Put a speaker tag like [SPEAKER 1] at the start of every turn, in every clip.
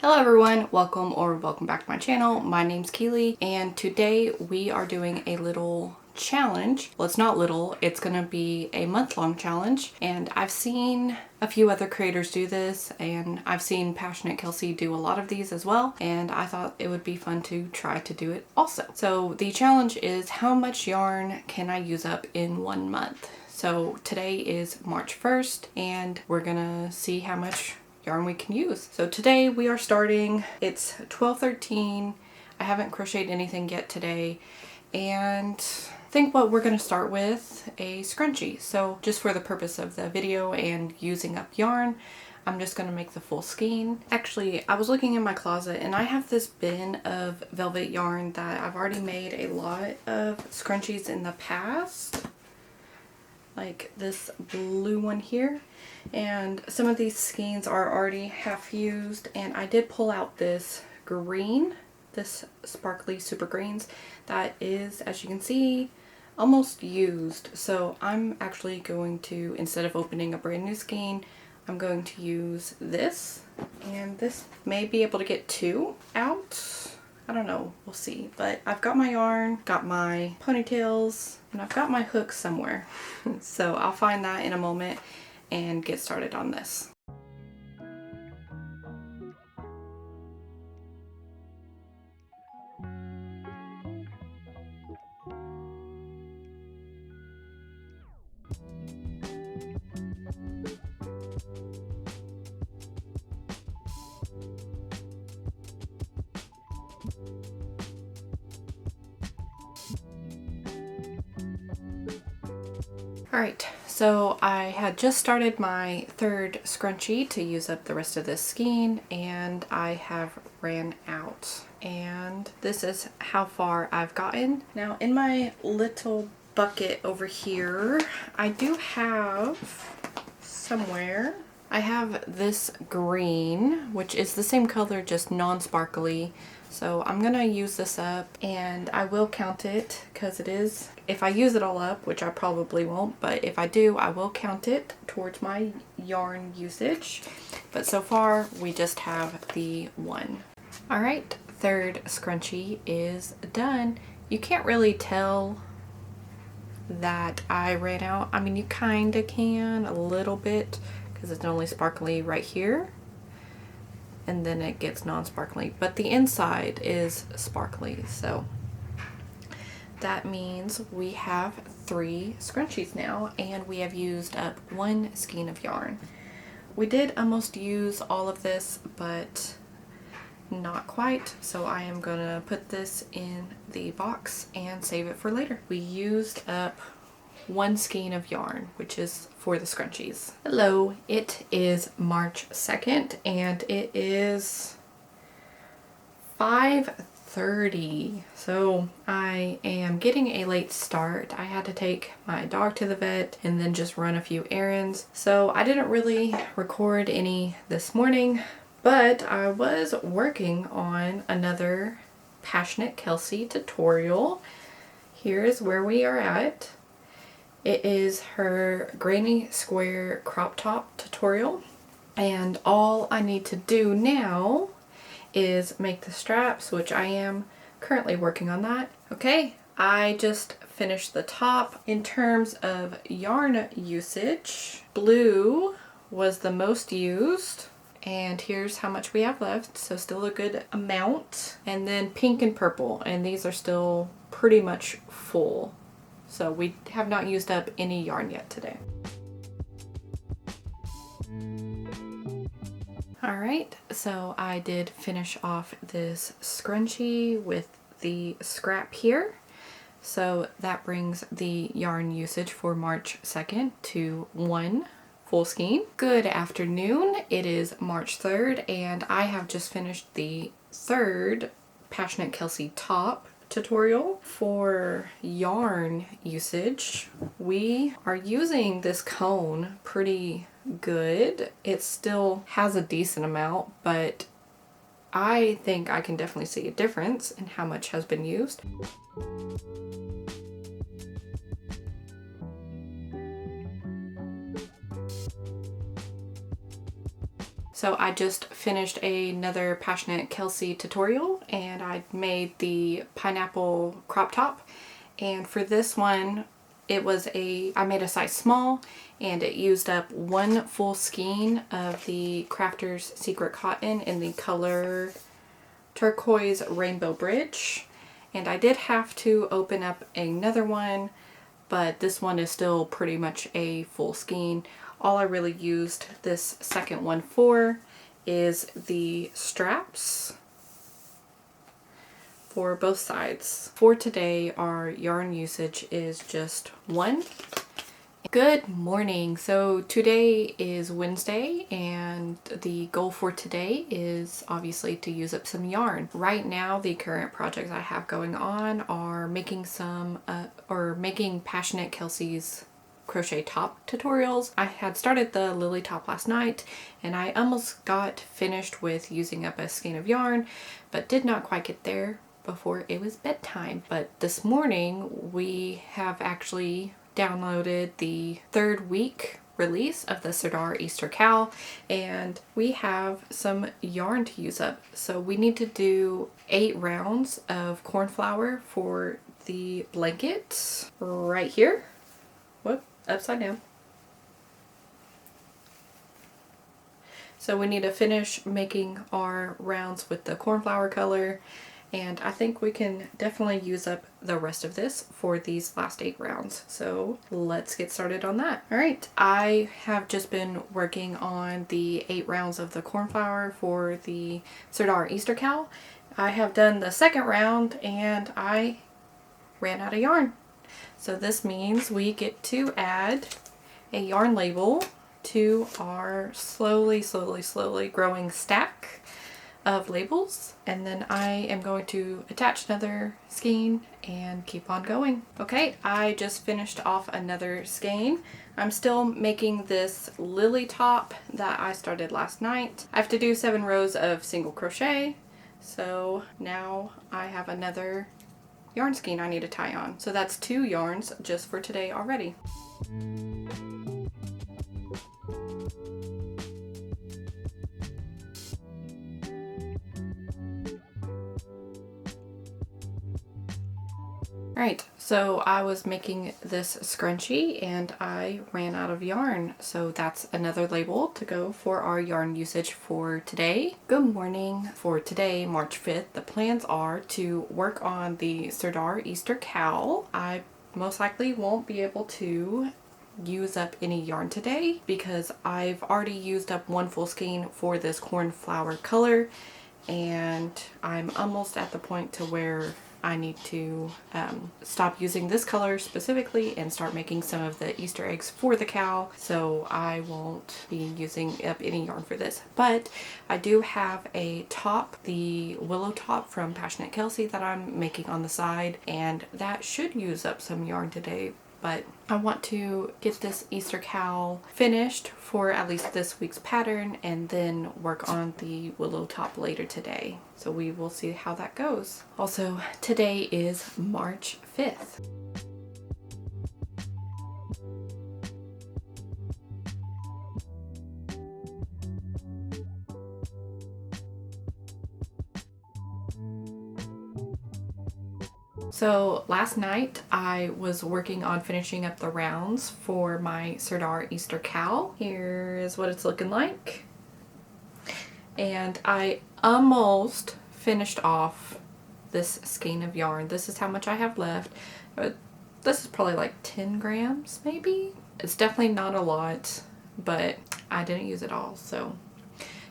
[SPEAKER 1] Hello everyone, welcome back to my channel. My name's Keely and today we are doing a little challenge. Well, it's not little, it's gonna be a month-long challenge, and I've seen a few other creators do this, and I've seen Passionate Kelsey do a lot of these as well, and I thought it would be fun to try to do it also. So the challenge is, how much yarn can I use up in 1 month? So today is March 1st and we're gonna see how much yarn we can use. So today we are starting, it's 12:13. I haven't crocheted anything yet today, and I think what we're going to start with a scrunchie. So just for the purpose of the video and using up yarn, I'm just going to make the full skein. Actually, I was looking in my closet and I have this bin of velvet yarn that I've already made a lot of scrunchies in the past, like this blue one here, and some of these skeins are already half used, and I did pull out this green, this sparkly super greens that is, as you can see, almost used. So I'm actually going to, instead of opening a brand new skein, I'm going to use this, and this may be able to get 2 out. I don't know, we'll see. But I've got my yarn, got my ponytails, and I've got my hooks somewhere. So I'll find that in a moment and get started on this. Alright, so I had just started my 3rd scrunchie to use up the rest of this skein, and I have ran out. And this is how far I've gotten. Now in my little bucket over here, I do have somewhere, I have this green, which is the same color, just non-sparkly. So I'm gonna use this up, and I will count it because it is, if I use it all up, which I probably won't, but if I do, I will count it towards my yarn usage. But so far we just have the 1. All right, 3rd scrunchie is done. You can't really tell that I ran out. I mean, you kind of can a little bit because it's only sparkly right here, and then it gets non-sparkly, but the inside is sparkly. So that means we have 3 scrunchies now, and we have used up 1 skein of yarn. We did almost use all of this, but not quite, so I am gonna put this in the box and save it for later. We used up 1 skein of yarn, which is for the scrunchies. Hello, it is March 2nd and it is 5:30. So I am getting a late start. I had to take my dog to the vet and then just run a few errands. So I didn't really record any this morning, but I was working on another Passionate Kelsey tutorial. Here's where we are at. It is her granny square crop top tutorial, and all I need to do now is make the straps, which I am currently working on that. Okay, I just finished the top. In terms of yarn usage, blue was the most used, and here's how much we have left, so still a good amount. And then pink and purple, and these are still pretty much full. So we have not used up any yarn yet today. Alright, so I did finish off this scrunchie with the scrap here. So that brings the yarn usage for March 2nd to 1 full skein. Good afternoon, it is March 3rd and I have just finished the 3rd Passionate Kelsey top tutorial. For yarn usage, we are using this cone pretty good. It still has a decent amount, but I think I can definitely see a difference in how much has been used. So I just finished another Passionate Kelsey tutorial, and I made the pineapple crop top. And for this one, I made a size small, and it used up one full skein of the Crafter's Secret Cotton in the color Turquoise Rainbow Bridge. And I did have to open up another one, but this one is still pretty much a full skein. All I really used this second one for is the straps for both sides. For today, our yarn usage is just one. Good morning. So today is Wednesday, and the goal for today is obviously to use up some yarn. Right now, the current projects I have going on are making making Passionate Kelsey's crochet top tutorials. I had started the lily top last night, and I almost got finished with using up a skein of yarn, but did not quite get there before it was bedtime. But this morning we have actually downloaded the 3rd week release of the Sardar Easter Cowl, and we have some yarn to use up. So we need to do 8 rounds of corn flour for the blanket right here. Whoop, upside down. So we need to finish making our rounds with the corn flour color, and I think we can definitely use up the rest of this for these last 8 rounds. So let's get started on that. All right, I have just been working on the 8 rounds of the corn flour for the Sardar Easter Cowl. I have done the 2nd round and I ran out of yarn. So this means we get to add a yarn label to our slowly growing stack of labels, and then I am going to attach another skein and keep on going. Okay, I just finished off another skein. I'm still making this lily top that I started last night. I have to do 7 rows of single crochet, so now I have another yarn skein I need to tie on. So that's 2 yarns just for today already. Alright, so I was making this scrunchie and I ran out of yarn. So that's another label to go for our yarn usage for today. Good morning. For today, March 5th, the plans are to work on the Sardar Easter Cowl. I most likely won't be able to use up any yarn today because I've already used up 1 full skein for this corn flour color, and I'm almost at the point to where I need to stop using this color specifically and start making some of the Easter eggs for the cowl, so I won't be using up any yarn for this. But I do have a top, the willow top from Passionate Kelsey, that I'm making on the side, and that should use up some yarn today. But I want to get this Easter cowl finished for at least this week's pattern and then work on the willow top later today. So we will see how that goes. Also, today is March 5th. So last night I was working on finishing up the rounds for my Sardar Easter Cowl. Here is what it's looking like. And I almost finished off this skein of yarn. This is how much I have left. This is probably like 10 grams maybe. It's definitely not a lot, but I didn't use it all. So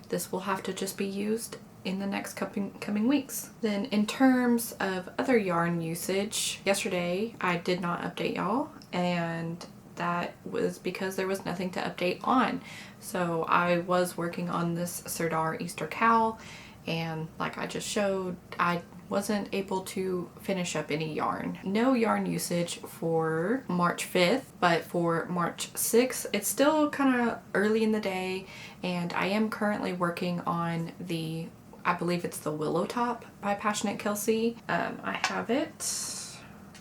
[SPEAKER 1] this will have to just be used in the next coming weeks. Then in terms of other yarn usage, yesterday I did not update y'all, and that was because there was nothing to update on. So I was working on this Sardar Easter Cowl, and like I just showed, I wasn't able to finish up any yarn. No yarn usage for March 5th, but for March 6th, it's still kind of early in the day, and I am currently working on the, I believe it's the Willow Top by Passionate Kelsey. I have it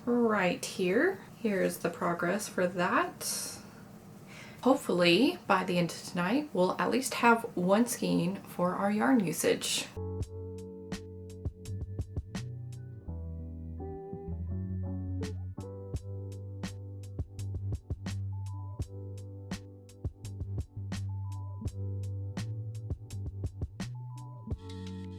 [SPEAKER 1] right here. Here's the progress for that. Hopefully by the end of tonight, we'll at least have one skein for our yarn usage.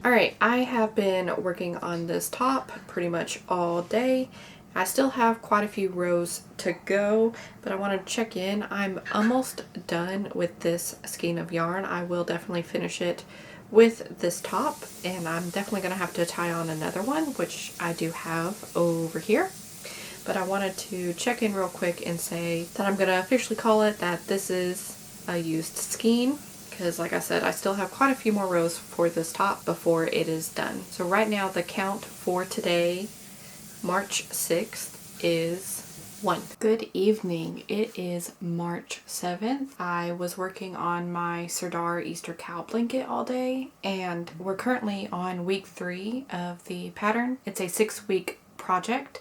[SPEAKER 1] Alright, I have been working on this top pretty much all day. I still have quite a few rows to go, but I want to check in. I'm almost done with this skein of yarn. I will definitely finish it with this top, and I'm definitely going to have to tie on another one, which I do have over here. But I wanted to check in real quick and say that I'm going to officially call it that this is a used skein. Because like I said, I still have quite a few more rows for this top before it is done. So right now the count for today, March 6th, is 1. Good evening. It is March 7th. I was working on my Serdar Easter cow blanket all day, and we're currently on week 3 of the pattern. It's a 6-week project,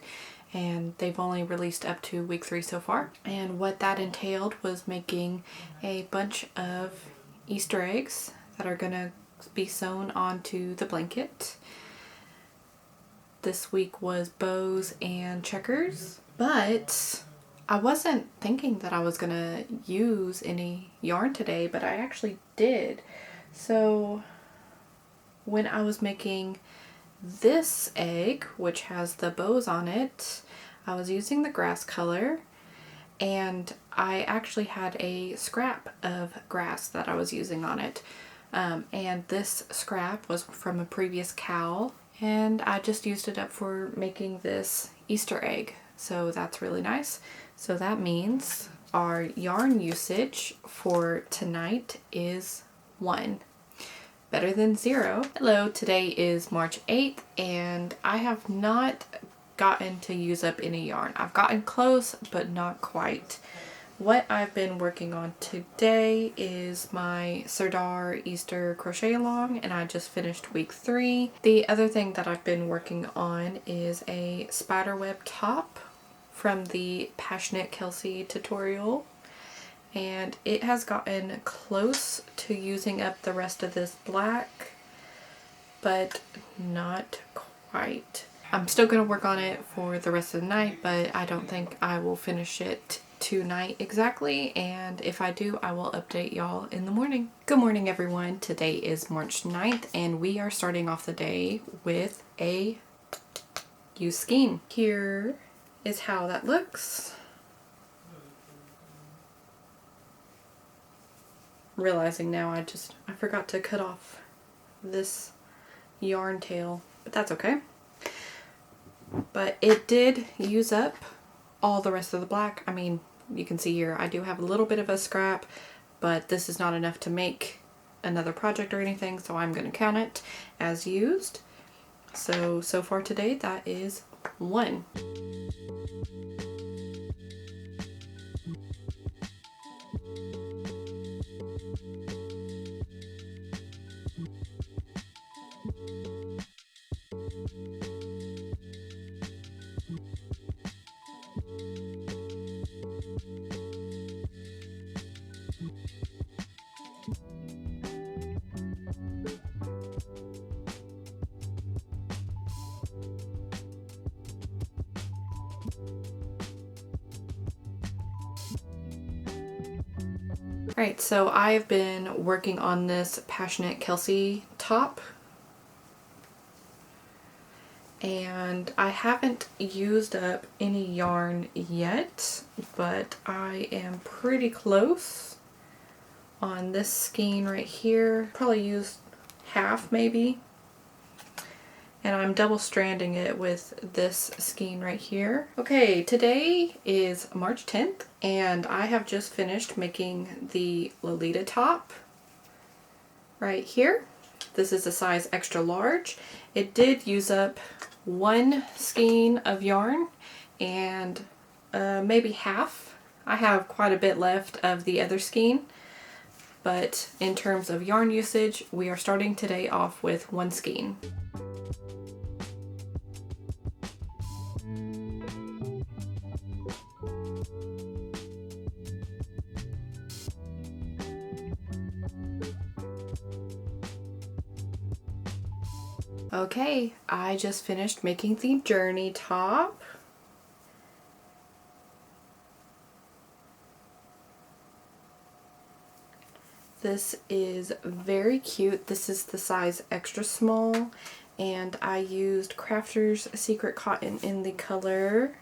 [SPEAKER 1] and they've only released up to week 3 so far. And what that entailed was making a bunch of Easter eggs that are gonna be sewn onto the blanket. This week was bows and checkers, but I wasn't thinking that I was gonna use any yarn today, but I actually did. So when I was making this egg, which has the bows on it, I was using the grass color, and I actually had a scrap of grass that I was using on it. And this scrap was from a previous cowl, and I just used it up for making this Easter egg. So that's really nice. So that means our yarn usage for tonight is 1. Better than 0. Hello, today is March 8th, and I have not gotten to use up any yarn. I've gotten close, but not quite. What I've been working on today is my Serdar Easter crochet along, and I just finished week 3. The other thing that I've been working on is a spiderweb top from the Passionate Kelsey tutorial, and it has gotten close to using up the rest of this black, but not quite. I'm still going to work on it for the rest of the night, but I don't think I will finish it tonight exactly, and if I do, I will update y'all in the morning. Good morning, everyone. Today is March 9th, and we are starting off the day with a used skein. Here is how that looks. Realizing now I forgot to cut off this yarn tail, but that's okay. But it did use up all the rest of the black. I mean, you can see here I do have a little bit of a scrap, but this is not enough to make another project or anything, so I'm going to count it as used. So far today, that is 1. Alright, so I've been working on this Passionate Kelsey top, and I haven't used up any yarn yet, but I am pretty close on this skein right here. Probably used half maybe. And I'm double stranding it with this skein right here. Okay, today is March 10th, and I have just finished making the Lolita top right here. This is a size extra large. It did use up 1 skein of yarn and maybe half. I have quite a bit left of the other skein, but in terms of yarn usage, we are starting today off with 1 skein. Okay, I just finished making the journey top. This is very cute. This is the size extra small, and I used Crafter's Secret Cotton in the color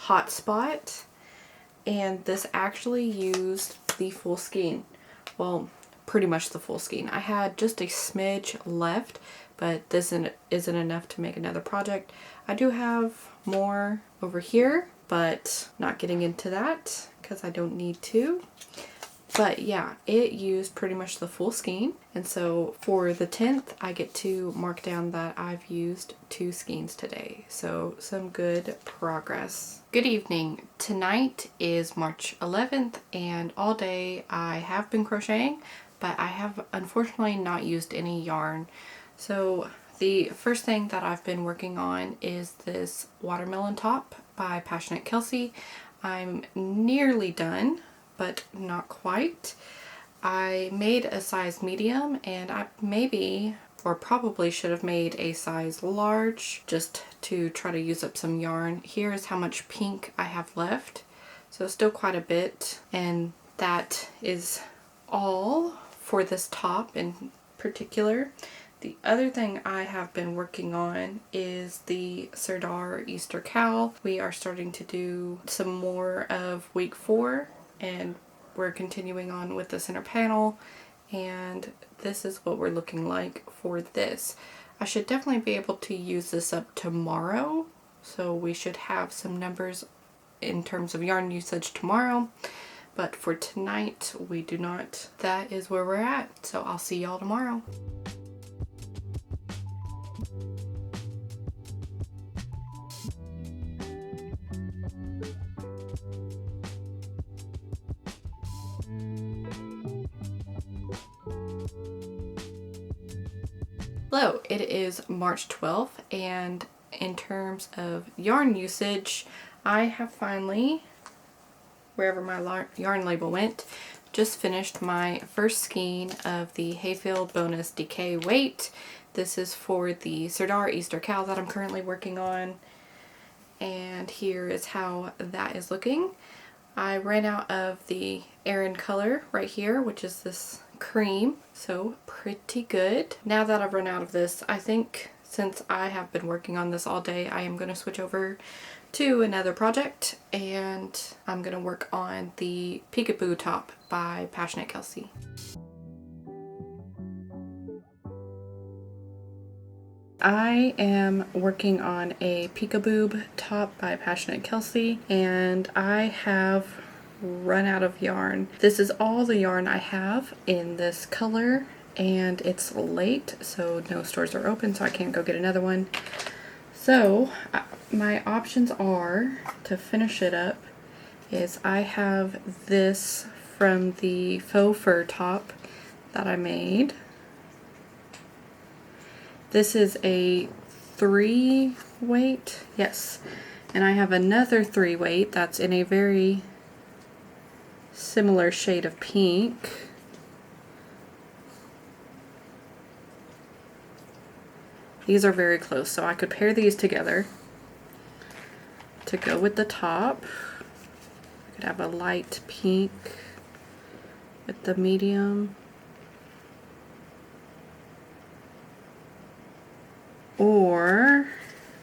[SPEAKER 1] Hotspot, and this actually used the full skein. Well, pretty much the full skein. I had just a smidge left, but this isn't enough to make another project. I do have more over here, but not getting into that because I don't need to. But yeah, it used pretty much the full skein, and so for the 10th I get to mark down that I've used 2 skeins today, so some good progress. Good evening. Tonight is March 11th and all day I have been crocheting, but I have unfortunately not used any yarn. So the first thing that I've been working on is this watermelon top by Passionate Kelsey. I'm nearly done, but not quite. I made a size medium, and I maybe or probably should have made a size large just to try to use up some yarn. Here's how much pink I have left, so still quite a bit, and that is all for this top in particular. The other thing I have been working on is the Sardar Easter cowl. We are starting to do some more of week 4, and we're continuing on with the center panel, and this is what we're looking like for this. I should definitely be able to use this up tomorrow, so we should have some numbers in terms of yarn usage tomorrow, but for tonight we do not. That is where we're at, so I'll see y'all tomorrow. Hello, it is March 12th, and in terms of yarn usage, I have finally, wherever my yarn label went, just finished my first skein of the Hayfield Bonus DK weight. This is for the Sardar Easter cowl that I'm currently working on, and here is how that is looking. I ran out of the Erin color right here, which is this cream, so pretty good. Now that I've run out of this, I think since I have been working on this all day, I am going to switch over to another project, and I'm going to work on the Peekaboo top by Passionate Kelsey. I am working on a Peekaboo top by Passionate Kelsey, and I have run out of yarn. This is all the yarn I have in this color, and it's late, so no stores are open, so I can't go get another one. So my options are, to finish it up, is I have this from the faux fur top that I made. This is a 3 weight, yes, and I have another 3 weight that's in a very similar shade of pink. These are very close, so I could pair these together to go with the top. I could have a light pink with the medium. Or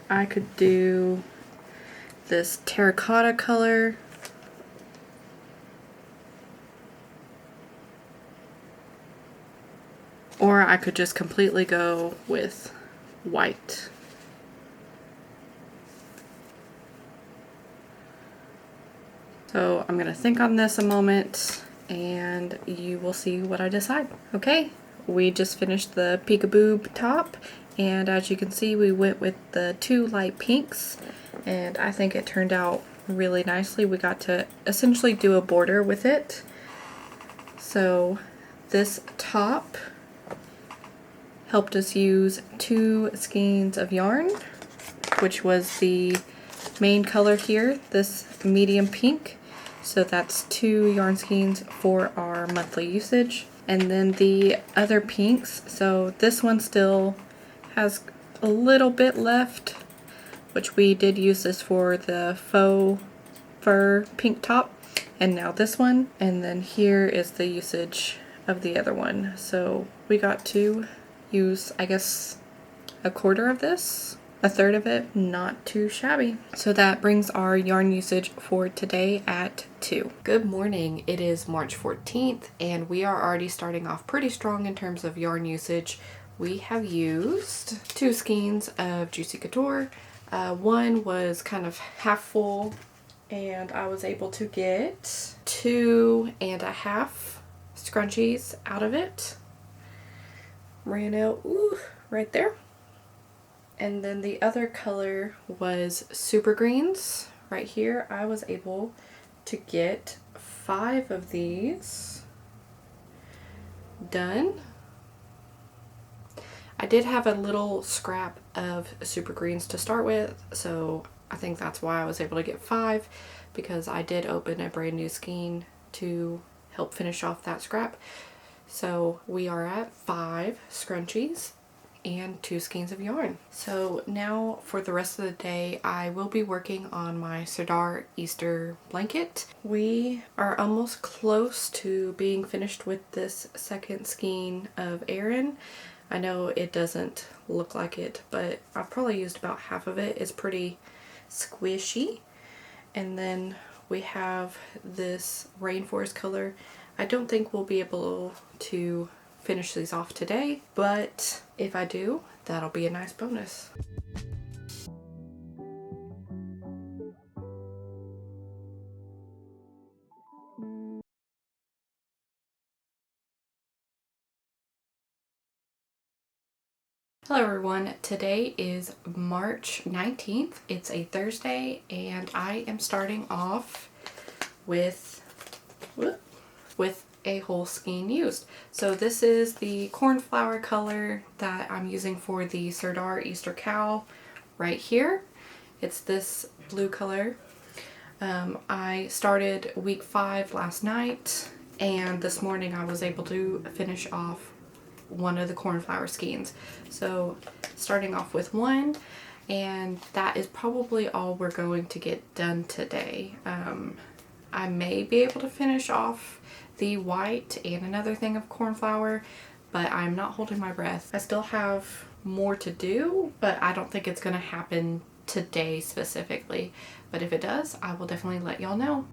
[SPEAKER 1] I could do this terracotta color. Or I could just completely go with white. So I'm going to think on this a moment, and you will see what I decide. Okay, we just finished the Peekaboo top, and as you can see, we went with the 2 light pinks, and I think it turned out really nicely. We got to essentially do a border with it. So this top helped us use 2 skeins of yarn, which was the main color here, this medium pink. So that's 2 yarn skeins for our monthly usage. And then the other pinks, so this one still has a little bit left, which we did use this for the faux fur pink top, and now this one. And then here is the usage of the other one. So we got to use, I guess, a quarter of this, a third of it. Not too shabby. So that brings our yarn usage for today at 2. Good morning. It is March 14th and we are already starting off pretty strong in terms of yarn usage. We have used 2 skeins of Juicy Couture. One was kind of half full and I was able to get 2.5 scrunchies out of it. Ran out, ooh, right there. And then the other color was Super Greens. Right here, I was able to get 5 of these done. I did have a little scrap of Super Greens to start with, so I think that's why I was able to get 5, because I did open a brand new skein to help finish off that scrap. So we are at 5 scrunchies and 2 skeins of yarn. So now for the rest of the day, I will be working on my Sardar Easter blanket. We are almost close to being finished with this second skein of Aran. I know it doesn't look like it, but I've probably used about half of it. It's pretty squishy. And then we have this rainforest color. I don't think we'll be able to finish these off today, but if I do, that'll be a nice bonus. Hello everyone, today is March 19th. It's a Thursday and I am starting off with a whole skein used. So this is the cornflower color that I'm using for the Sardar Easter cowl right here. It's this blue color. I started week 5 last night and this morning I was able to finish off one of the cornflower skeins. So starting off with one, and that is probably all we're going to get done today. I may be able to finish off the white and another thing of cornflower, but I'm not holding my breath. I still have more to do, but I don't think it's going to happen today specifically. But if it does, I will definitely let y'all know.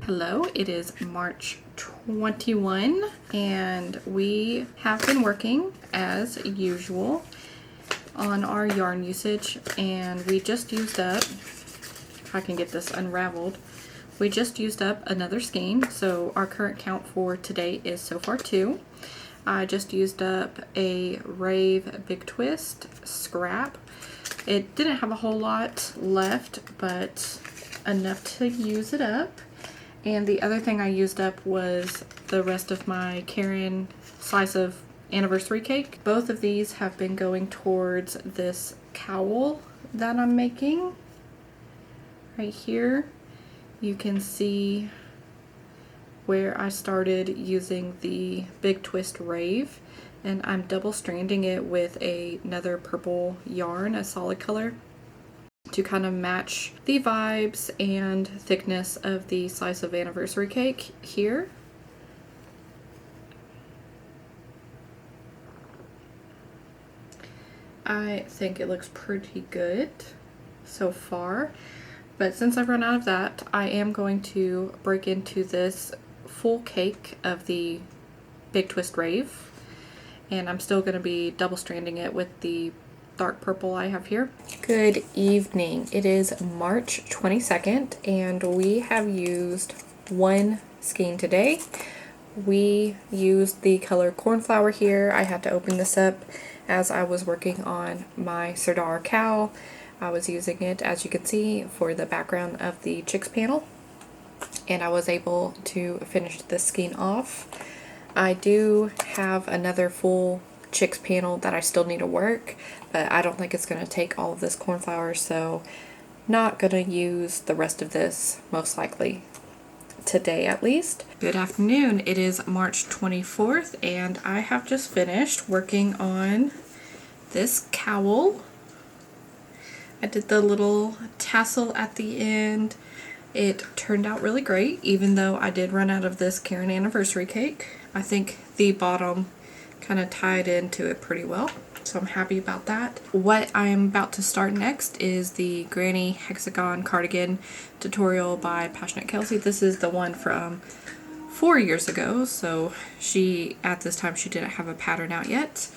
[SPEAKER 1] Hello, it is March 21 and we have been working as usual on our yarn usage, and we just used up, if I can get this unraveled, we just used up another skein. So our current count for today is so far 2. I just used up a Rave Big Twist scrap. It didn't have a whole lot left, but enough to use it up. And the other thing I used up was the rest of my Karen slice of anniversary cake. Both of these have been going towards this cowl that I'm making. Right here, you can see where I started using the Big Twist Rave, and I'm double stranding it with another purple yarn, a solid color, to kind of match the vibes and thickness of the slice of anniversary cake here. I think it looks pretty good so far, but since I've run out of that, I am going to break into this full cake of the Big Twist Rave, and I'm still going to be double stranding it with the dark purple I have here. Good evening. It is March 22nd and we have used 1 skein today. We used the color cornflower here. I had to open this up as I was working on my Sardar cowl. I was using it, as you can see, for the background of the chicks panel, and I was able to finish this skein off. I do have another full chicks panel that I still need to work, but I don't think it's going to take all of this corn flour, so not going to use the rest of this most likely today at least. Good afternoon. It is March 24th and I have just finished working on this cowl. I did the little tassel at the end. It turned out really great, even though I did run out of this Karen anniversary cake. I think the bottom kind of tied into it pretty well, so I'm happy about that. What I'm about to start next is the Granny Hexagon Cardigan tutorial by Passionate Kelsey. This is the one from 4 years ago, so at this time she didn't have a pattern out yet.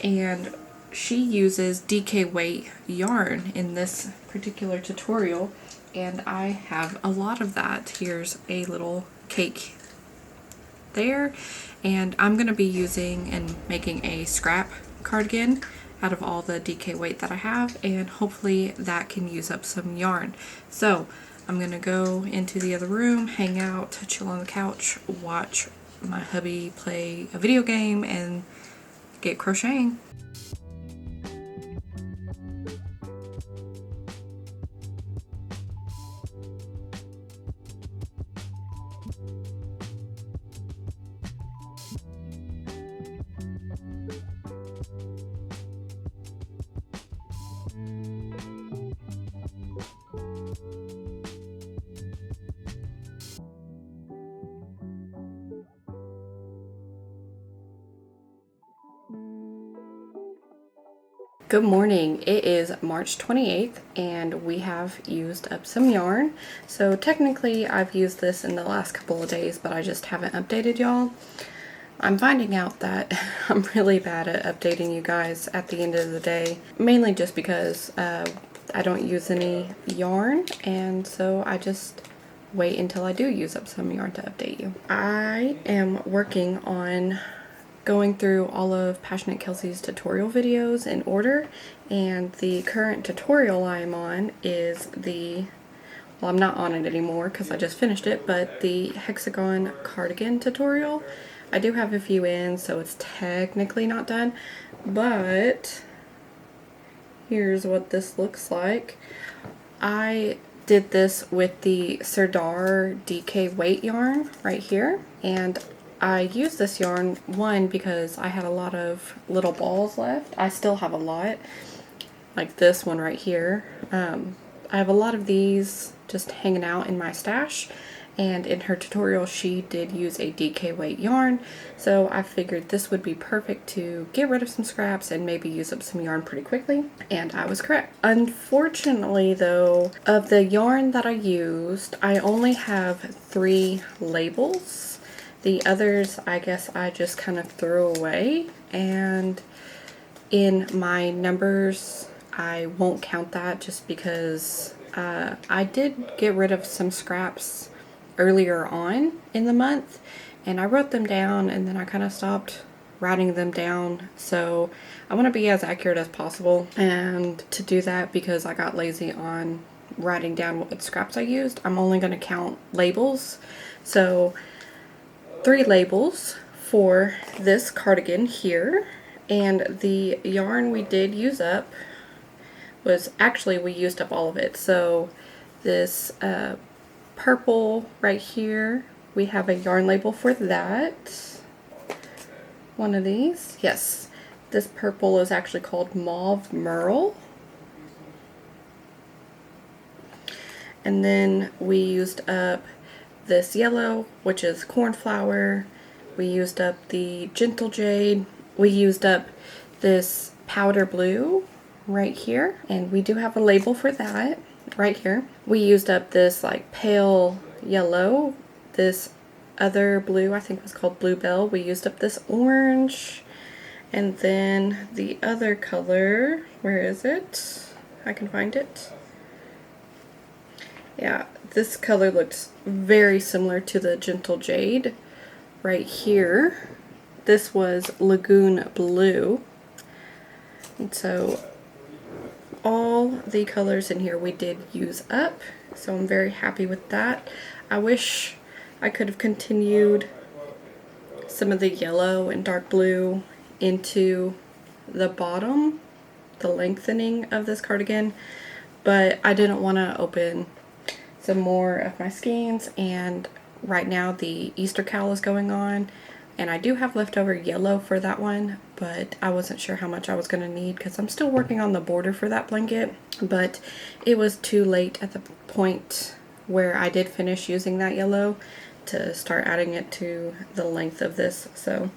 [SPEAKER 1] And she uses DK weight yarn in this particular tutorial, and I have a lot of that. Here's a little cake there, and I'm going to be using and making a scrap cardigan out of all the DK weight that I have, and hopefully that can use up some yarn. So I'm going to go into the other room, hang out, chill on the couch, watch my hubby play a video game, and get crocheting. Good morning. It is March 28th and we have used up some yarn. So technically I've used this in the last couple of days, but I just haven't updated y'all. I'm finding out that I'm really bad at updating you guys at the end of the day, mainly just because I don't use any yarn, and so I just wait until I do use up some yarn to update you. I am working on going through all of Passionate Kelsey's tutorial videos in order, and the current tutorial I'm on is well, I'm not on it anymore because I just finished it, but the Hexagon Cardigan tutorial. I do have a few in, so it's technically not done, but here's what this looks like. I did this with the Serdar DK weight yarn right here, and I used this yarn, one, because I had a lot of little balls left. I still have a lot, like this one right here. I have a lot of these just hanging out in my stash, and in her tutorial she did use a DK weight yarn, so I figured this would be perfect to get rid of some scraps and maybe use up some yarn pretty quickly, and I was correct. Unfortunately though, of the yarn that I used, I only have 3 labels. The others, I guess I just kind of threw away, and in my numbers, I won't count that just because I did get rid of some scraps earlier on in the month, and I wrote them down, and then I kind of stopped writing them down. So I want to be as accurate as possible, and to do that, because I got lazy on writing down what scraps I used, I'm only going to count labels. So 3 labels for this cardigan here, and the yarn we did use up was, actually we used up all of it. So this purple right here, we have a yarn label for that. One of these, yes, this purple is actually called Mauve Merle. And then we used up this yellow, which is cornflower. We used up the gentle jade. We used up this powder blue right here, and we do have a label for that right here. We used up this like pale yellow. This other blue, I think, was called Bluebell. We used up this orange, and then the other color, where is it? I can find it. Yeah, this color looks very similar to the gentle jade right here. This was Lagoon Blue. And so all the colors in here we did use up, so I'm very happy with that. I wish I could have continued some of the yellow and dark blue into the bottom, the lengthening of this cardigan, but I didn't want to open some more of my skeins, and right now the Easter cowl is going on, and I do have leftover yellow for that one, but I wasn't sure how much I was going to need because I'm still working on the border for that blanket, but it was too late at the point where I did finish using that yellow to start adding it to the length of this. So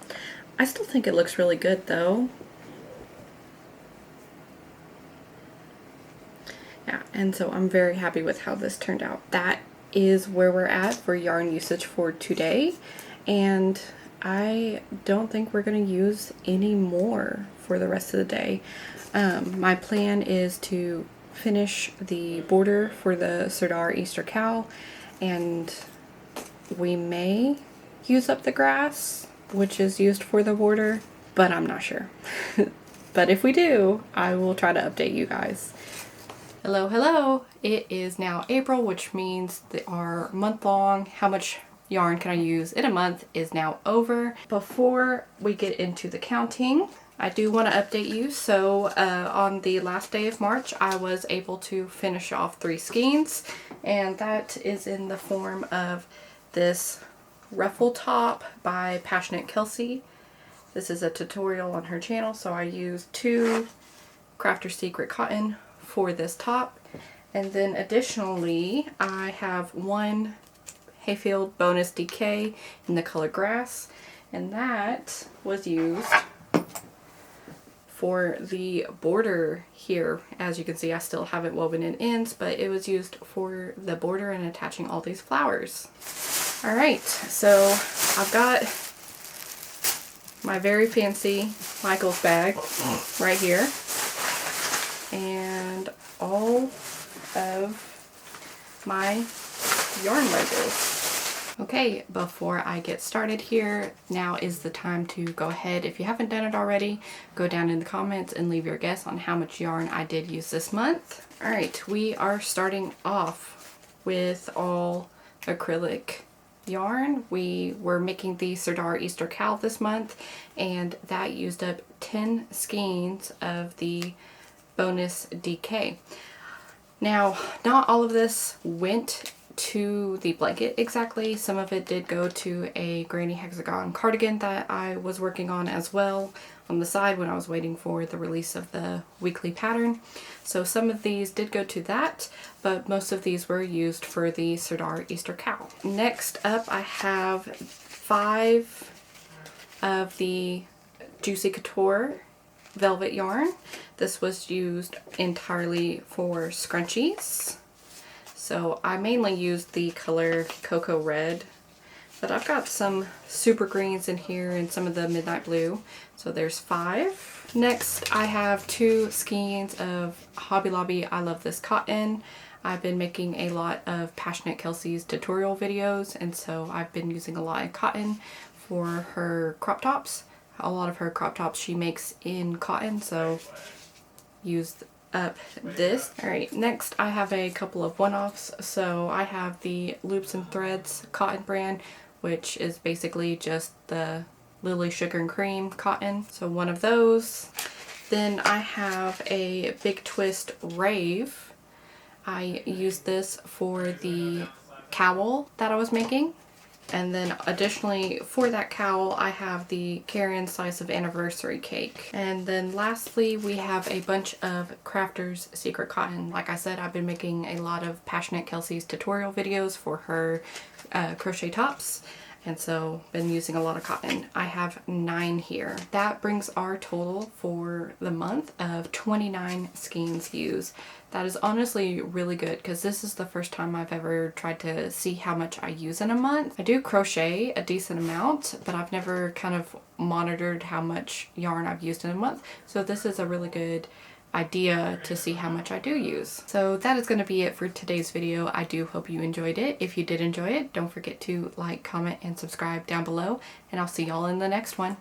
[SPEAKER 1] I still think it looks really good though. Yeah, and so I'm very happy with how this turned out. That is where we're at for yarn usage for today, and I don't think we're going to use any more for the rest of the day. My plan is to finish the border for the Sardar Easter cowl, and we may use up the grass, which is used for the border, but I'm not sure. But if we do, I will try to update you guys. Hello, hello! It is now April, which means that our month-long how much yarn can I use in a month is now over. Before we get into the counting, I do want to update you. So on the last day of March, I was able to finish off 3 skeins, and that is in the form of this ruffle top by Passionate Kelsey. This is a tutorial on her channel, so I used 2 Crafter's Secret cotton for this top, and then additionally I have 1 Hayfield bonus DK in the color grass, and that was used for the border here. As you can see, I still haven't woven in ends, but it was used for the border and attaching all these flowers. Alright, so I've got my very fancy Michaels bag right here, and all of my yarn labels. Okay, before I get started here, now is the time to go ahead, if you haven't done it already, go down in the comments and leave your guess on how much yarn I did use this month. Alright, we are starting off with all acrylic yarn. We were making the Sardar Easter cowl this month, and that used up 10 skeins of the bonus DK. Now, not all of this went to the blanket exactly. Some of it did go to a granny hexagon cardigan that I was working on as well on the side when I was waiting for the release of the weekly pattern. So some of these did go to that, but most of these were used for the Sardar Easter cowl. Next up, I have 5 of the Juicy Couture velvet yarn. This was used entirely for scrunchies. So I mainly used the color Cocoa Red, but I've got some super greens in here and some of the midnight blue. So there's 5. Next, I have 2 skeins of Hobby Lobby I Love This Cotton. I've been making a lot of Passionate Kelsey's tutorial videos, and so I've been using a lot of cotton for her crop tops. A lot of her crop tops she makes in cotton, so used up this. Alright, next I have a couple of one-offs. So I have the Loops and Threads cotton brand, which is basically just the Lily Sugar and Cream cotton. So one of those. Then I have a Big Twist Rave. I used this for the cowl that I was making. And then additionally for that cowl, I have the Karen Slice of Anniversary Cake. And then lastly, we have a bunch of Crafter's Secret Cotton. Like I said, I've been making a lot of Passionate Kelsey's tutorial videos for her crochet tops. And so been using a lot of cotton. I have 9 here. That brings our total for the month of 29 skeins used. That is honestly really good because this is the first time I've ever tried to see how much I use in a month. I do crochet a decent amount, but I've never kind of monitored how much yarn I've used in a month. So this is a really good idea to see how much I do use. So that is going to be it for today's video. I do hope you enjoyed it. If you did enjoy it, don't forget to like, comment, and subscribe down below, and I'll see y'all in the next one.